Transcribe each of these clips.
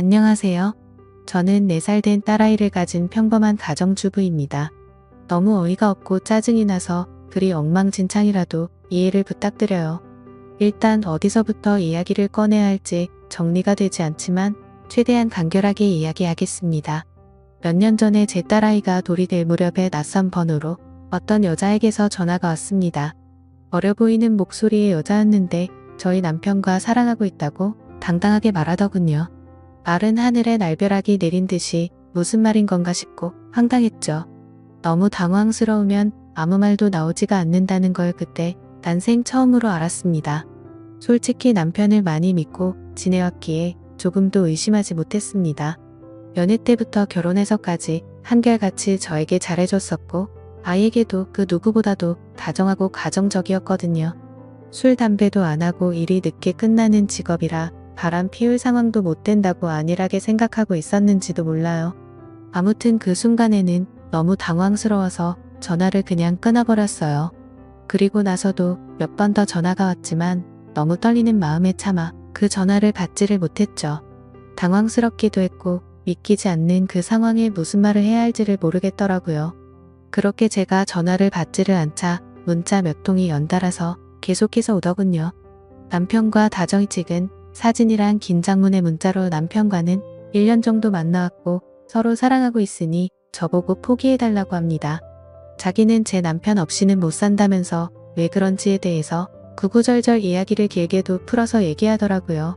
안녕하세요. 저는 4살 된 딸아이를 가진 평범한 가정주부입니다. 너무 어이가 없고 짜증이 나서 글이 엉망진창이라도 이해를 부탁드려요. 일단 어디서부터 이야기를 꺼내야 할지 정리가 되지 않지만 최대한 간결하게 이야기하겠습니다. 몇 년 전에 제 딸아이가 돌이 될 무렵에 낯선 번호로 어떤 여자에게서 전화가 왔습니다. 어려 보이는 목소리의 여자였는데 저희 남편과 사랑하고 있다고 당당하게 말하더군요. 말은 하늘에 날벼락이 내린 듯이 무슨 말인 건가 싶고 황당했죠. 너무 당황스러우면 아무 말도 나오지가 않는다는 걸 그때 난생 처음으로 알았습니다. 솔직히 남편을 많이 믿고 지내왔기에 조금도 의심하지 못했습니다. 연애 때부터 결혼해서까지 한결같이 저에게 잘해줬었고 아이에게도 그 누구보다도 다정하고 가정적이었거든요. 술 담배도 안 하고 일이 늦게 끝나는 직업이라 바람 피울 상황도 못 된다고 안일하게 생각하고 있었는지도 몰라요. 아무튼 그 순간에는 너무 당황스러워서 전화를 그냥 끊어버렸어요. 그리고 나서도 몇 번 더 전화가 왔지만 너무 떨리는 마음에 참아 그 전화를 받지를 못했죠. 당황스럽기도 했고 믿기지 않는 그 상황에 무슨 말을 해야 할지를 모르겠더라고요. 그렇게 제가 전화를 받지를 않자 문자 몇 통이 연달아서 계속해서 오더군요. 남편과 다정히 찍은 사진이랑 긴 장문의 문자로 남편과는 1년 정도 만나왔고 서로 사랑하고 있으니 저보고 포기해달라고 합니다. 자기는 제 남편 없이는 못 산다면서 왜 그런지에 대해서 구구절절 이야기를 길게도 풀어서 얘기하더라고요.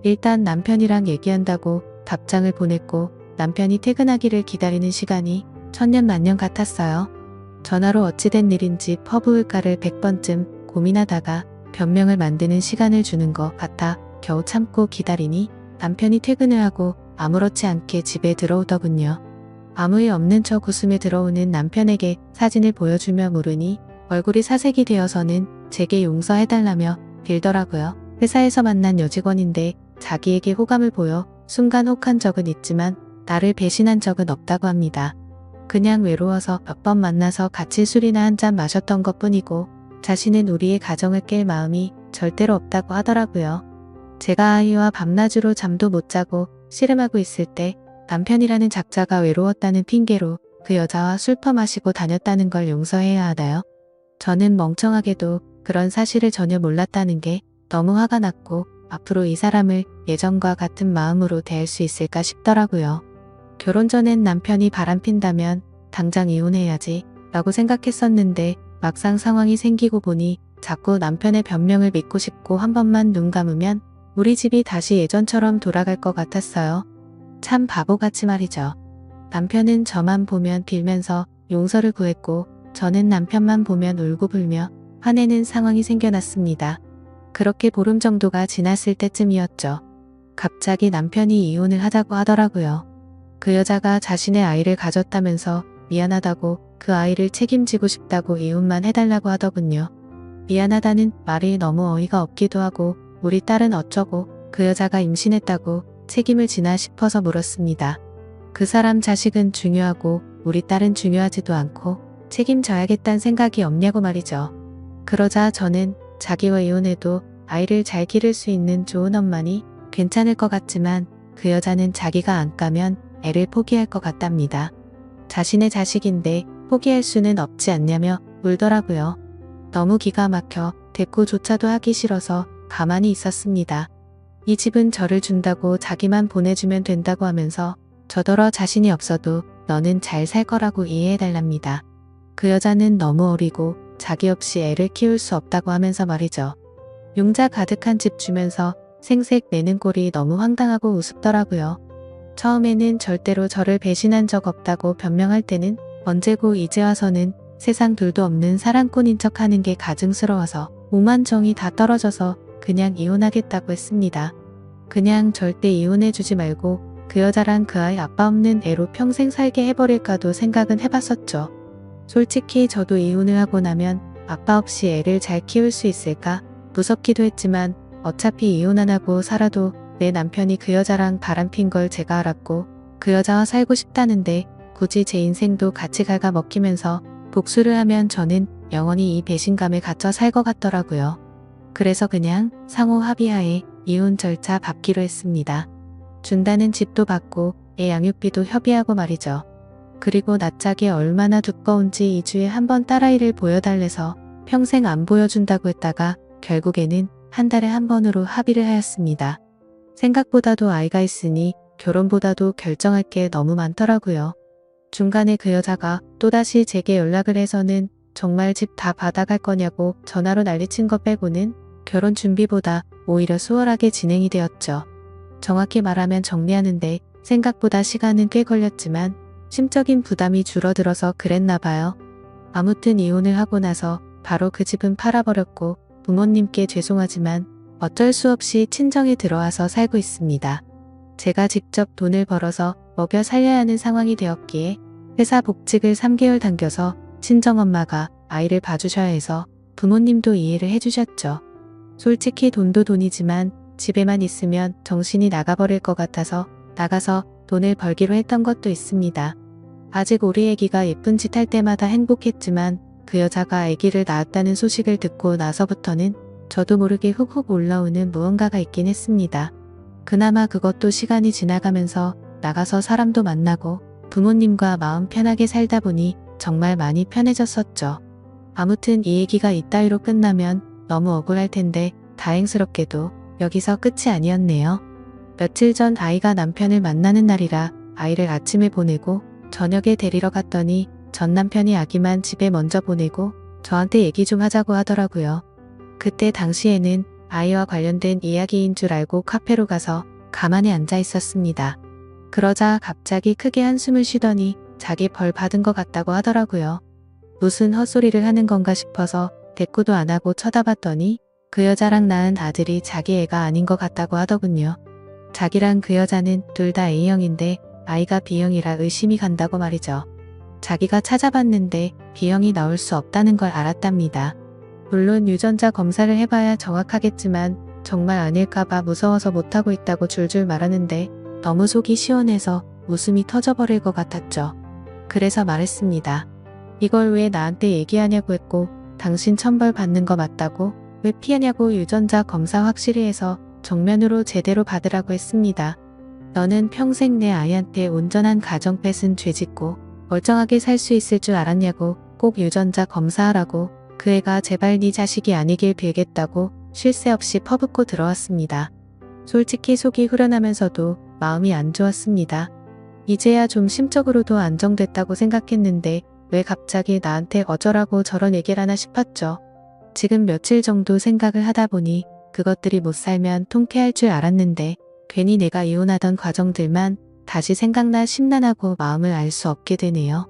일단 남편이랑 얘기한다고 답장을 보냈고 남편이 퇴근하기를 기다리는 시간이 천년만년 같았어요. 전화로 어찌된 일인지 퍼부을까를 100번쯤 고민하다가 변명을 만드는 시간을 주는 것 같아 겨우 참고 기다리니 남편이 퇴근을 하고 아무렇지 않게 집에 들어오더군요. 아무 일 없는 척 웃으며 들어오는 남편에게 사진을 보여주며 물으니 얼굴이 사색이 되어서는 제게 용서해달라며 빌더라고요. 회사에서 만난 여직원인데 자기에게 호감을 보여 순간 혹한 적은 있지만 나를 배신한 적은 없다고 합니다. 그냥 외로워서 몇 번 만나서 같이 술이나 한잔 마셨던 것뿐이고 자신은 우리의 가정을 깰 마음이 절대로 없다고 하더라고요. 제가 아이와 밤낮으로 잠도 못 자고 씨름하고 있을 때 남편이라는 작자가 외로웠다는 핑계로 그 여자와 술 퍼마시고 다녔다는 걸 용서해야 하나요? 저는 멍청하게도 그런 사실을 전혀 몰랐다는 게 너무 화가 났고 앞으로 이 사람을 예전과 같은 마음으로 대할 수 있을까 싶더라고요. 결혼 전엔 남편이 바람핀다면 당장 이혼해야지 라고 생각했었는데 막상 상황이 생기고 보니 자꾸 남편의 변명을 믿고 싶고 한 번만 눈 감으면 우리 집이 다시 예전처럼 돌아갈 것 같았어요. 참 바보같이 말이죠. 남편은 저만 보면 빌면서 용서를 구했고 저는 남편만 보면 울고 불며 화내는 상황이 생겨났습니다. 그렇게 보름 정도가 지났을 때쯤이었죠. 갑자기 남편이 이혼을 하자고 하더라고요. 그 여자가 자신의 아이를 가졌다면서 미안하다고 그 아이를 책임지고 싶다고 이혼만 해달라고 하더군요. 미안하다는 말이 너무 어이가 없기도 하고 우리 딸은 어쩌고 그 여자가 임신했다고 책임을 지나 싶어서 물었습니다. 그 사람 자식은 중요하고 우리 딸은 중요하지도 않고 책임져야겠다는 생각이 없냐고 말이죠. 그러자 저는 자기와 이혼해도 아이를 잘 기를 수 있는 좋은 엄마니 괜찮을 것 같지만 그 여자는 자기가 안 까면 애를 포기할 것 같답니다. 자신의 자식인데 포기할 수는 없지 않냐며 울더라고요. 너무 기가 막혀 대꾸조차도 하기 싫어서 가만히 있었습니다. 이 집은 저를 준다고 자기만 보내주면 된다고 하면서 저더러 자신이 없어도 너는 잘 살 거라고 이해해달랍니다. 그 여자는 너무 어리고 자기 없이 애를 키울 수 없다고 하면서 말이죠. 융자 가득한 집 주면서 생색 내는 꼴이 너무 황당하고 우습더라고요. 처음에는 절대로 저를 배신한 적 없다고 변명할 때는 언제고 이제 와서는 세상 둘도 없는 사랑꾼인 척 하는 게 가증스러워서 오만 정이 다 떨어져서 그냥 이혼하겠다고 했습니다. 그냥 절대 이혼해주지 말고 그 여자랑 그 아이 아빠 없는 애로 평생 살게 해버릴까도 생각은 해봤었죠. 솔직히 저도 이혼을 하고 나면 아빠 없이 애를 잘 키울 수 있을까 무섭기도 했지만 어차피 이혼 안 하고 살아도 내 남편이 그 여자랑 바람핀 걸 제가 알았고 그 여자와 살고 싶다는데 굳이 제 인생도 같이 갉아먹히면서 복수를 하면 저는 영원히 이 배신감에 갇혀 살 것 같더라고요. 그래서 그냥 상호 합의하에 이혼 절차 밟기로 했습니다. 준다는 집도 받고 애 양육비도 협의하고 말이죠. 그리고 낯짝이 얼마나 두꺼운지 2주에 한 번 딸아이를 보여달래서 평생 안 보여준다고 했다가 결국에는 한 달에 한 번으로 합의를 하였습니다. 생각보다도 아이가 있으니 결혼보다도 결정할 게 너무 많더라고요. 중간에 그 여자가 또다시 제게 연락을 해서는 정말 집 다 받아갈 거냐고 전화로 난리친 것 빼고는 결혼 준비보다 오히려 수월하게 진행이 되었죠. 정확히 말하면 정리하는데 생각보다 시간은 꽤 걸렸지만 심적인 부담이 줄어들어서 그랬나 봐요. 아무튼 이혼을 하고 나서 바로 그 집은 팔아버렸고 부모님께 죄송하지만 어쩔 수 없이 친정에 들어와서 살고 있습니다. 제가 직접 돈을 벌어서 먹여 살려야 하는 상황이 되었기에 회사 복직을 3개월 당겨서 친정엄마가 아이를 봐주셔야 해서 부모님도 이해를 해주셨죠. 솔직히 돈도 돈이지만 집에만 있으면 정신이 나가버릴 것 같아서 나가서 돈을 벌기로 했던 것도 있습니다. 아직 우리 애기가 예쁜 짓 할 때마다 행복했지만 그 여자가 아기를 낳았다는 소식을 듣고 나서부터는 저도 모르게 훅훅 올라오는 무언가가 있긴 했습니다. 그나마 그것도 시간이 지나가면서 나가서 사람도 만나고 부모님과 마음 편하게 살다 보니 정말 많이 편해졌었죠. 아무튼 이 얘기가 이따위로 끝나면 너무 억울할 텐데 다행스럽게도 여기서 끝이 아니었네요. 며칠 전 아이가 남편을 만나는 날이라 아이를 아침에 보내고 저녁에 데리러 갔더니 전 남편이 아기만 집에 먼저 보내고 저한테 얘기 좀 하자고 하더라고요. 그때 당시에는 아이와 관련된 이야기인 줄 알고 카페로 가서 가만히 앉아 있었습니다. 그러자 갑자기 크게 한숨을 쉬더니 자기 벌 받은 것 같다고 하더라고요. 무슨 헛소리를 하는 건가 싶어서 대꾸도 안 하고 쳐다봤더니 그 여자랑 낳은 아들이 자기 애가 아닌 것 같다고 하더군요. 자기랑 그 여자는 둘 다 A형인데 아이가 B형이라 의심이 간다고 말이죠. 자기가 찾아봤는데 B형이 나올 수 없다는 걸 알았답니다. 물론 유전자 검사를 해봐야 정확하겠지만 정말 아닐까봐 무서워서 못하고 있다고 줄줄 말하는데 너무 속이 시원해서 웃음이 터져버릴 것 같았죠. 그래서 말했습니다. 이걸 왜 나한테 얘기하냐고 했고 당신 천벌 받는 거 맞다고 왜 피하냐고 유전자 검사 확실히 해서 정면으로 제대로 받으라고 했습니다. 너는 평생 내 아이한테 온전한 가정 뺏은 죄 짓고 멀쩡하게 살 수 있을 줄 알았냐고 꼭 유전자 검사하라고 그 애가 제발 네 자식이 아니길 빌겠다고 쉴 새 없이 퍼붓고 들어왔습니다. 솔직히 속이 후련하면서도 마음이 안 좋았습니다. 이제야 좀 심적으로도 안정됐다고 생각했는데 왜 갑자기 나한테 어쩌라고 저런 얘기를 하나 싶었죠. 지금 며칠 정도 생각을 하다 보니 그것들이 못 살면 통쾌할 줄 알았는데 괜히 내가 이혼하던 과정들만 다시 생각나 심란하고 마음을 알 수 없게 되네요.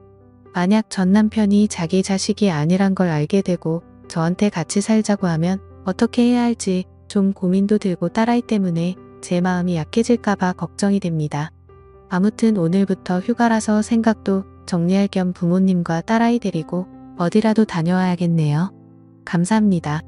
만약 전 남편이 자기 자식이 아니란 걸 알게 되고 저한테 같이 살자고 하면 어떻게 해야 할지 좀 고민도 들고 딸아이 때문에 제 마음이 약해질까봐 걱정이 됩니다. 아무튼 오늘부터 휴가라서 생각도 정리할 겸 부모님과 딸아이 데리고 어디라도 다녀와야겠네요. 감사합니다.